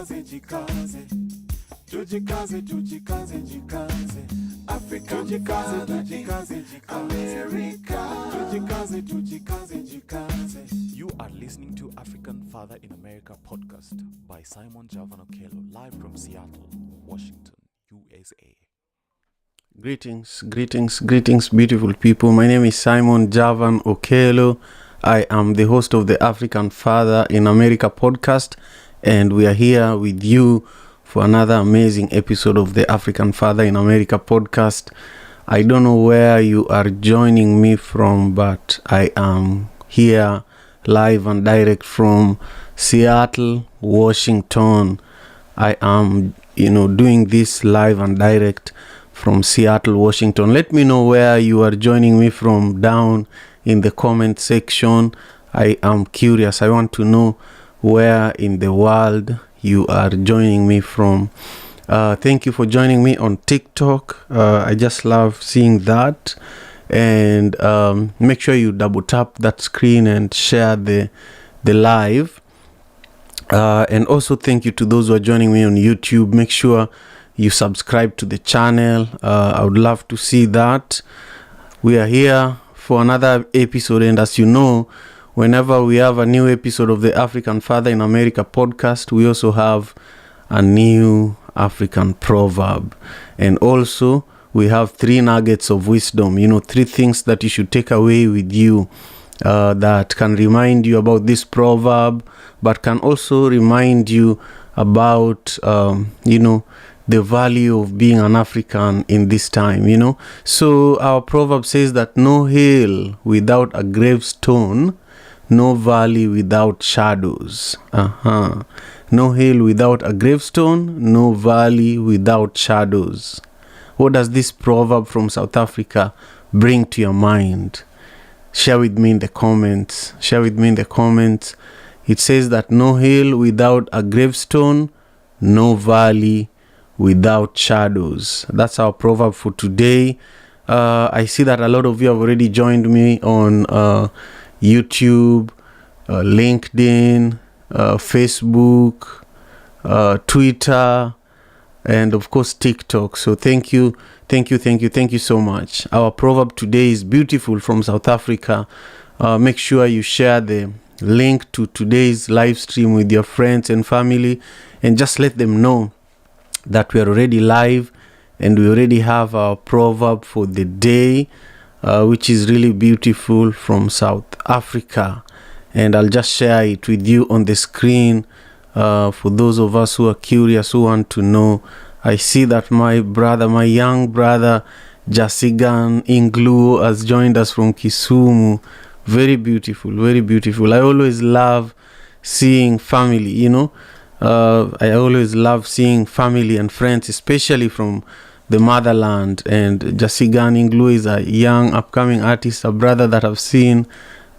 jikaze. Africa, jikaze. America, jikaze. You are listening to African Father in America podcast by Simon Javan Okello, live from Seattle, Washington, USA. Greetings, beautiful people. My name is Simon Javan Okello. I am the host of the African Father in America podcast, and we are here with you for another amazing episode of the African Father in America podcast. I don't know where you are joining me from, but I am here live and direct from Seattle, Washington. I am, doing this live and direct from Seattle, Washington. Let me know where you are joining me from down in the comment section. I am curious. I want to know where in the world you are joining me from. Thank you for joining me on TikTok. I just love seeing that. And make sure you double tap that screen and share the live. And also thank you to those who are joining me on YouTube. Make sure you subscribe to the channel. I would love to see that. We are here for another episode, and as you know, whenever we have a new episode of the African Father in America podcast, we also have a new African proverb. And also, we have 3 nuggets of wisdom, 3 things that you should take away with you that can remind you about this proverb, but can also remind you about, the value of being an African in this time, So our proverb says that no hill without a gravestone, no valley without shadows. No hill without a gravestone, no valley without shadows. What does this proverb from South Africa bring to your mind? Share with me in the comments. It says that no hill without a gravestone, no valley without shadows. That's our proverb for today. I see that a lot of you have already joined me on YouTube, LinkedIn, Facebook, Twitter, and of course TikTok. So thank you so much. Our proverb today is beautiful from South Africa. Make sure you share the link to today's live stream with your friends and family, and just let them know that we are already live and we already have our proverb for the day, which is really beautiful from South Africa. And I'll just share it with you on the screen for those of us who are curious, who want to know. I see that my young brother, Jasigan Inglu, has joined us from Kisumu. Very beautiful. I always love seeing family, I always love seeing family and friends, especially from the motherland. And Jasigan Inglu is a young upcoming artist, a brother that I've seen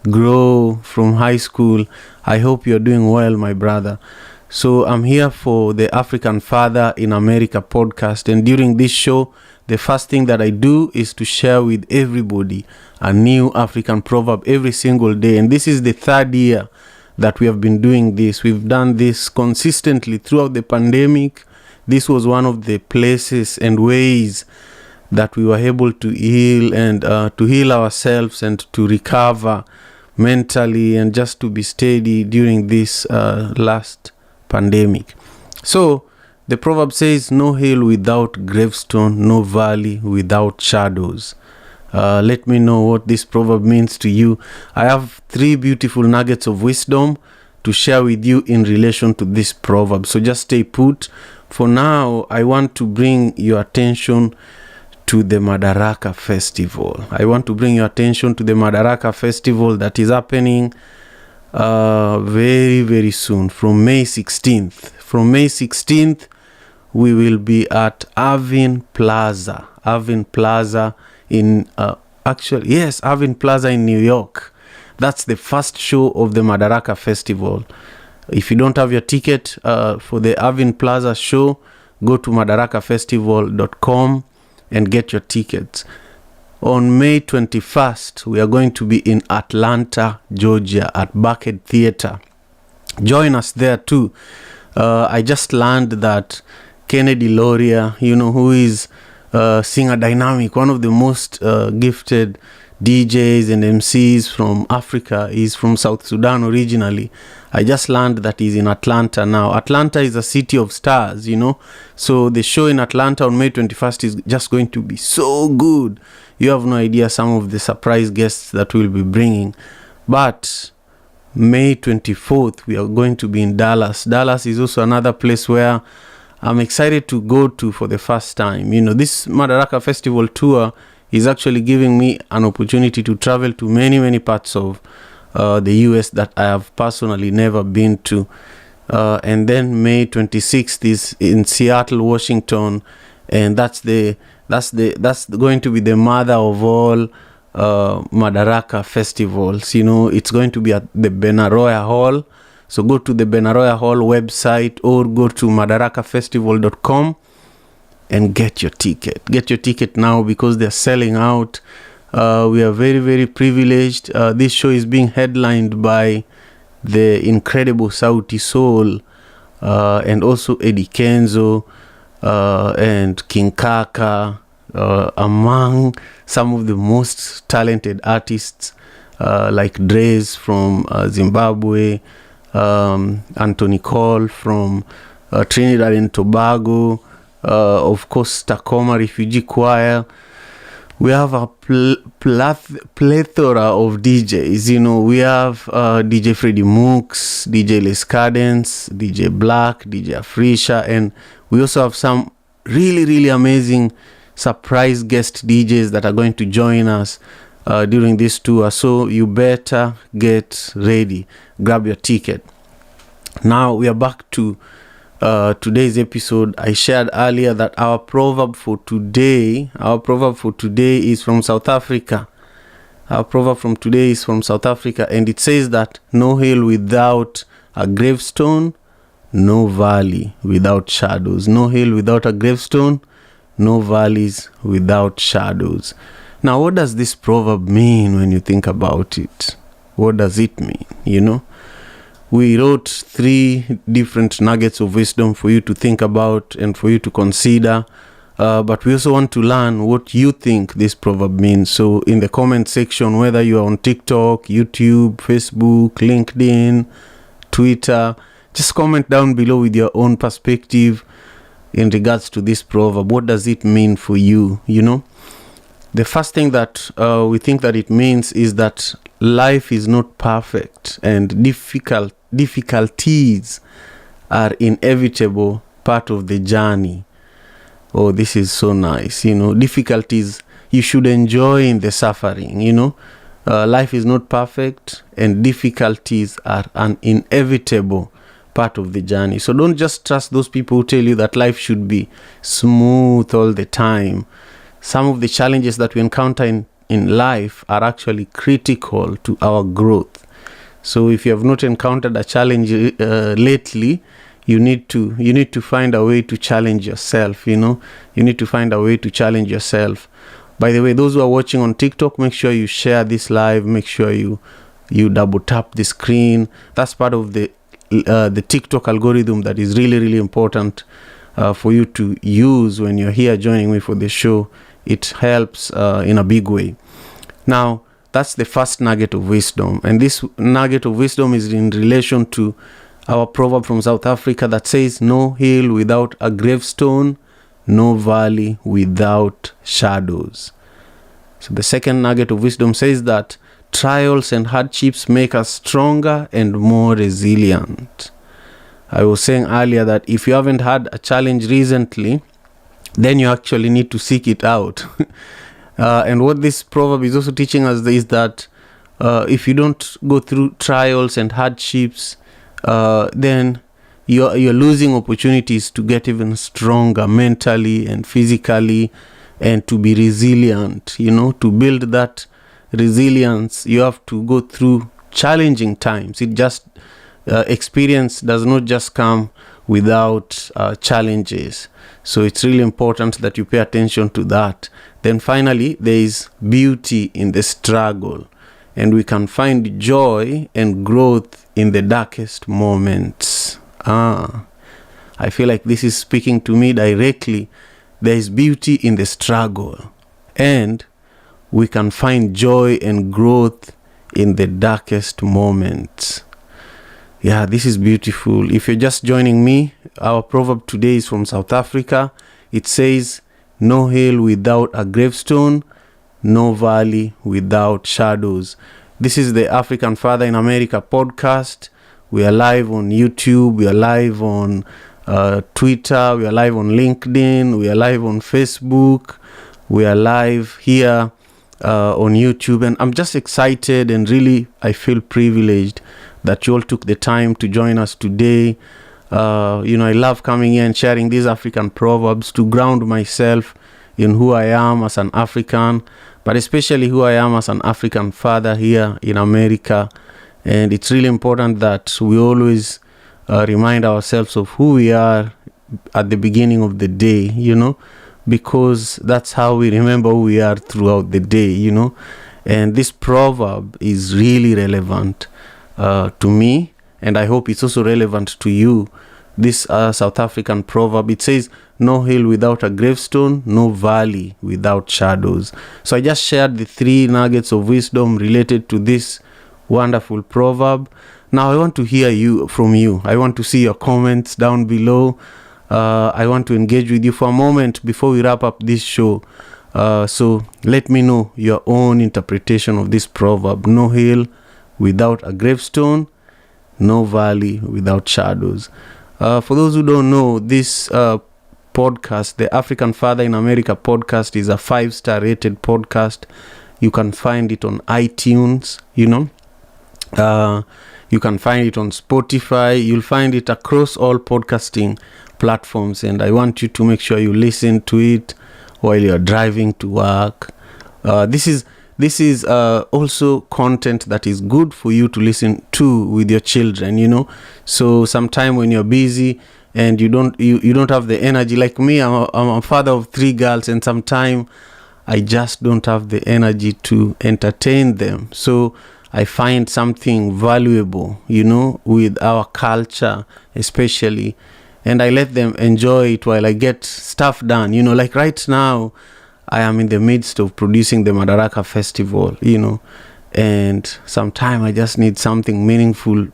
grow from high school. I hope you're doing well, my brother. So I'm here for the African Father in America podcast, and during this show, the first thing that I do is to share with everybody a new African proverb every single day. And this is the 3rd year that we have been doing this. We've done this consistently throughout the pandemic. This was one of the places and ways that we were able to heal and to heal ourselves and to recover mentally and just to be steady during this last pandemic. So the proverb says, no hill without gravestone, no valley without shadows. Let me know what this proverb means to you. I have 3 beautiful nuggets of wisdom to share with you in relation to this proverb. So just stay put. For now, I want to bring your attention to the Madaraka Festival. That is happening very, very soon, from May 16th. We will be at Irving Plaza in Irving Plaza in New York. That's the first show of the Madaraka Festival. If you don't have your ticket for the Irving Plaza show, go to madarakafestival.com and get your tickets. On May 21st, we are going to be in Atlanta, Georgia at Bucket Theater. Join us there too. I just learned that Kennedy Laurier, who is singer dynamic, one of the most gifted DJs and MCs from Africa, is from South Sudan originally. I just learned that he's in Atlanta now. Atlanta is a city of stars, So the show in Atlanta on May 21st is just going to be so good. You have no idea some of the surprise guests that we'll be bringing. But May 24th, we are going to be in Dallas. Dallas is also another place where I'm excited to go to for the first time. This Madaraka Festival tour is actually giving me an opportunity to travel to many, many parts of the US that I have personally never been to. And then May 26th is in Seattle, Washington, and that's going to be the mother of all Madaraka festivals. It's going to be at the Benaroya Hall. So go to the Benaroya Hall website or go to madarakafestival.com and get your ticket. Get your ticket now because they're selling out. We are very, very privileged. This show is being headlined by the incredible Sauti Soul and also Eddie Kenzo and King Kaka, among some of the most talented artists like Drez from Zimbabwe, Anthony Cole from Trinidad and Tobago, of course Tacoma Refugee Choir. We have a plethora of DJs. We have DJ Freddie Mooks, DJ Les Cadence, DJ Black, DJ Afrisha, and we also have some really, really amazing surprise guest DJs that are going to join us during this tour. So you better get ready. Grab your ticket. Now we are back to today's episode. I shared earlier that our proverb for today is from South Africa. Our proverb from today is from South Africa, and it says that no hill without a gravestone, no valley without shadows. No hill without a gravestone, no valleys without shadows. Now, what does this proverb mean when you think about it? What does it mean? We wrote 3 different nuggets of wisdom for you to think about and for you to consider. But we also want to learn what you think this proverb means. So in the comment section, whether you are on TikTok, YouTube, Facebook, LinkedIn, Twitter, just comment down below with your own perspective in regards to this proverb. What does it mean for you? The first thing that we think that it means is that life is not perfect and difficulties are inevitable part of the journey. Oh, this is so nice. Difficulties you should enjoy in the suffering. Life is not perfect and difficulties are an inevitable part of the journey. So don't just trust those people who tell you that life should be smooth all the time. Some of the challenges that we encounter in life are actually critical to our growth. So if you have not encountered a challenge lately, you need to find a way to challenge yourself. You need to find a way to challenge yourself. By the way, those who are watching on TikTok, make sure you share this live. Make sure you double tap the screen. That's part of the TikTok algorithm that is really, really important for you to use when you're here joining me for the show. It helps in a big way. Now, that's the first nugget of wisdom. And this nugget of wisdom is in relation to our proverb from South Africa that says, no hill without a gravestone, no valley without shadows. So the second nugget of wisdom says that trials and hardships make us stronger and more resilient. I was saying earlier that if you haven't had a challenge recently, then you actually need to seek it out. And what this proverb is also teaching us is that if you don't go through trials and hardships, then you're losing opportunities to get even stronger mentally and physically and to be resilient. To build that resilience, you have to go through challenging times. Experience does not just come without challenges. So it's really important that you pay attention to that. Then finally, there is beauty in the struggle, and we can find joy and growth in the darkest moments. I feel like this is speaking to me directly. There is beauty in the struggle, and we can find joy and growth in the darkest moments. Yeah, this is beautiful. If you're just joining me, our proverb today is from South Africa. It says, "No hill without a gravestone, no valley without shadows." This is the African Father in America podcast. We are live on YouTube. We are live on Twitter. We are live on LinkedIn. We are live on Facebook. We are live here on YouTube. And I'm just excited, and really I feel privileged that you all took the time to join us today. I love coming here and sharing these African proverbs to ground myself in who I am as an African, but especially who I am as an African father here in America. And it's really important that we always remind ourselves of who we are at the beginning of the day, because that's how we remember who we are throughout the day, And this proverb is really relevant to me, and I hope it's also relevant to you. This South African proverb, it says, "No hill without a gravestone, no valley without shadows." So I just shared the 3 nuggets of wisdom related to this wonderful proverb. Now I want to hear from you. I want to see your comments down below. I want to engage with you for a moment before we wrap up this show. So let me know your own interpretation of this proverb. No hill without a gravestone, no valley without shadows. For those who don't know, this podcast, the African Father in America podcast, is a 5-star rated podcast. You can find it on iTunes, you can find it on Spotify. You'll find it across all podcasting platforms, and I want you to make sure you listen to it while you're driving to work. This is also content that is good for you to listen to with your children, So sometime when you're busy and you don't have the energy, like me, I'm a father of 3 girls, and sometime I just don't have the energy to entertain them. So I find something valuable, with our culture especially, and I let them enjoy it while I get stuff done. Like right now, I am in the midst of producing the Madaraka Festival, and sometime I just need something meaningful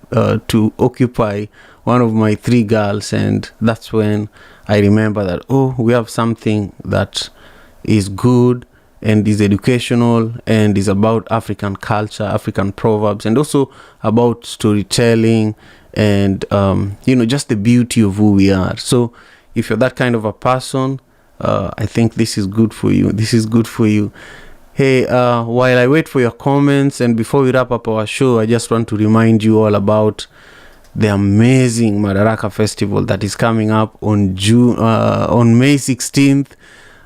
to occupy one of my 3 girls, and that's when I remember that, we have something that is good and is educational and is about African culture, African proverbs, and also about storytelling and, just the beauty of who we are. So if you're that kind of a person, I think this is good for you. This is good for you. Hey, while I wait for your comments and before we wrap up our show, I just want to remind you all about the amazing Madaraka Festival that is coming up on May 16th.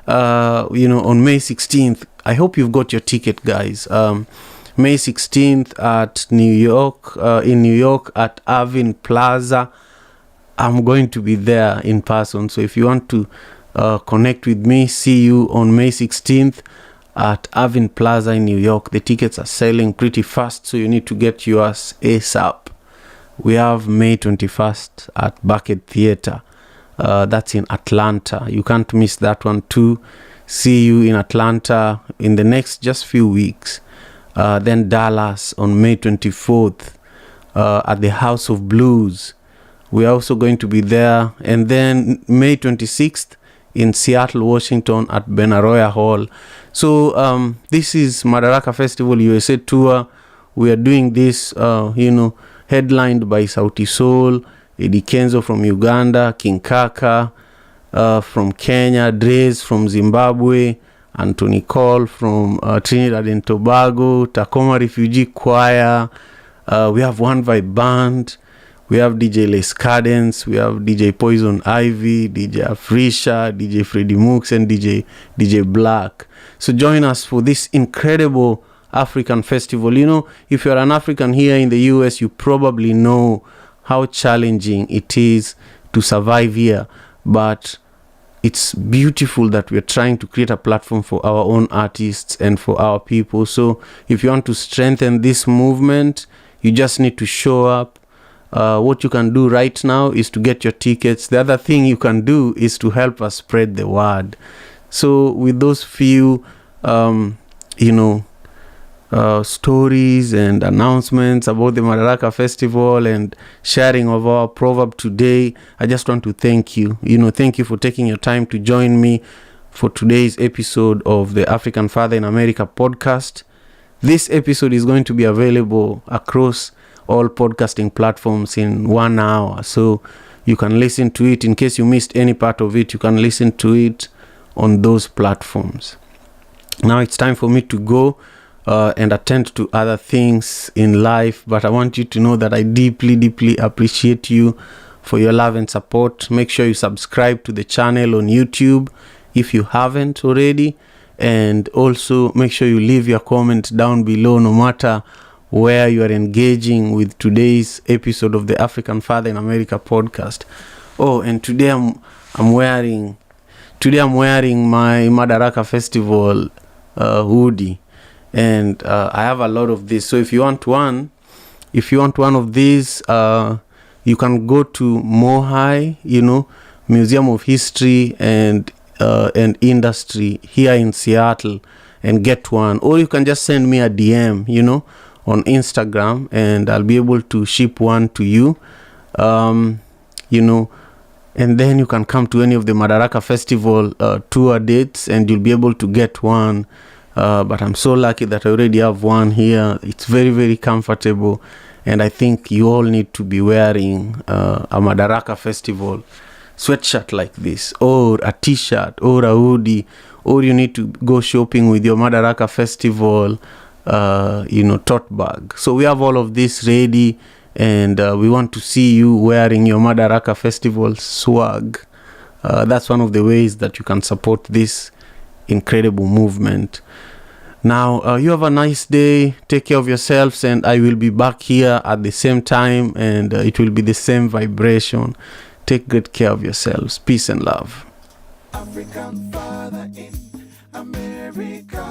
On May 16th, I hope you've got your ticket, guys. May 16th at in New York at Irving Plaza. I'm going to be there in person. So if you want to connect with me, see you on May 16th at Irving Plaza in New York. The tickets are selling pretty fast, so you need to get yours ASAP. We have May 21st at Bucket Theater. That's in Atlanta. You can't miss that one too. See you in Atlanta in the next just few weeks. Then Dallas on May 24th at the House of Blues. We're also going to be there. And then May 26th in Seattle, Washington at Benaroya Hall. So this is Madaraka Festival USA Tour. We are doing this, headlined by Sauti Sol, Eddie Kenzo from Uganda, King Kaka from Kenya, Drez from Zimbabwe, Anthony Cole from Trinidad and Tobago, Tacoma Refugee Choir. We have One Vibe Band. We have DJ Les Cadence. We have DJ Poison Ivy, DJ Afrisha, DJ Freddie Mooks, and DJ Black. So join us for this incredible African festival. If you're an African here in the US, you probably know how challenging it is to survive here, but it's beautiful that we're trying to create a platform for our own artists and for our people. So if you want to strengthen this movement, you just need to show up. what you can do right now is to get your tickets. The other thing you can do is to help us spread the word. So with those few, stories and announcements about the Madaraka Festival and sharing of our proverb today, I just want to thank you. Thank you for taking your time to join me for today's episode of the African Father in America podcast. This episode is going to be available across all podcasting platforms in 1 hour. So you can listen to it. In case you missed any part of it, you can listen to it on those platforms. Now it's time for me to go and attend to other things in life, but I want you to know that I deeply, deeply appreciate you for your love and support. Make sure you subscribe to the channel on YouTube if you haven't already, and also make sure you leave your comment down below, no matter where you are engaging with today's episode of the African Father in America podcast. Oh, and today I'm wearing my Madaraka Festival hoodie. And I have a lot of this. So if you want one of these, you can go to Mohai, Museum of History and Industry here in Seattle and get one. Or you can just send me a DM, on Instagram, and I'll be able to ship one to you. And then you can come to any of the Madaraka Festival tour dates and you'll be able to get one. But I'm so lucky that I already have one here. It's very, very comfortable, and I think you all need to be wearing a Madaraka Festival sweatshirt like this, or a t-shirt, or a hoodie, or you need to go shopping with your Madaraka Festival tote bag. So we have all of this ready, and we want to see you wearing your Madaraka Festival swag. That's one of the ways that you can support this incredible movement. Now, you have a nice day. Take care of yourselves, and I will be back here at the same time, and it will be the same vibration. Take good care of yourselves. Peace and love. African Father in America.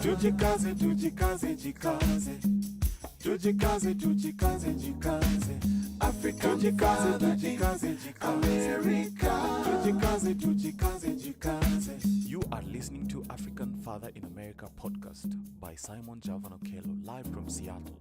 Tujikaze, tujikaze, jikaze. Tujikaze, tujikaze, jikaze. Africa, tujikaze, tujikaze, jikaze. America. Tujikaze, tujikaze, jikaze. You are listening to African Father in America podcast by Simon Javan Okello, live from Seattle,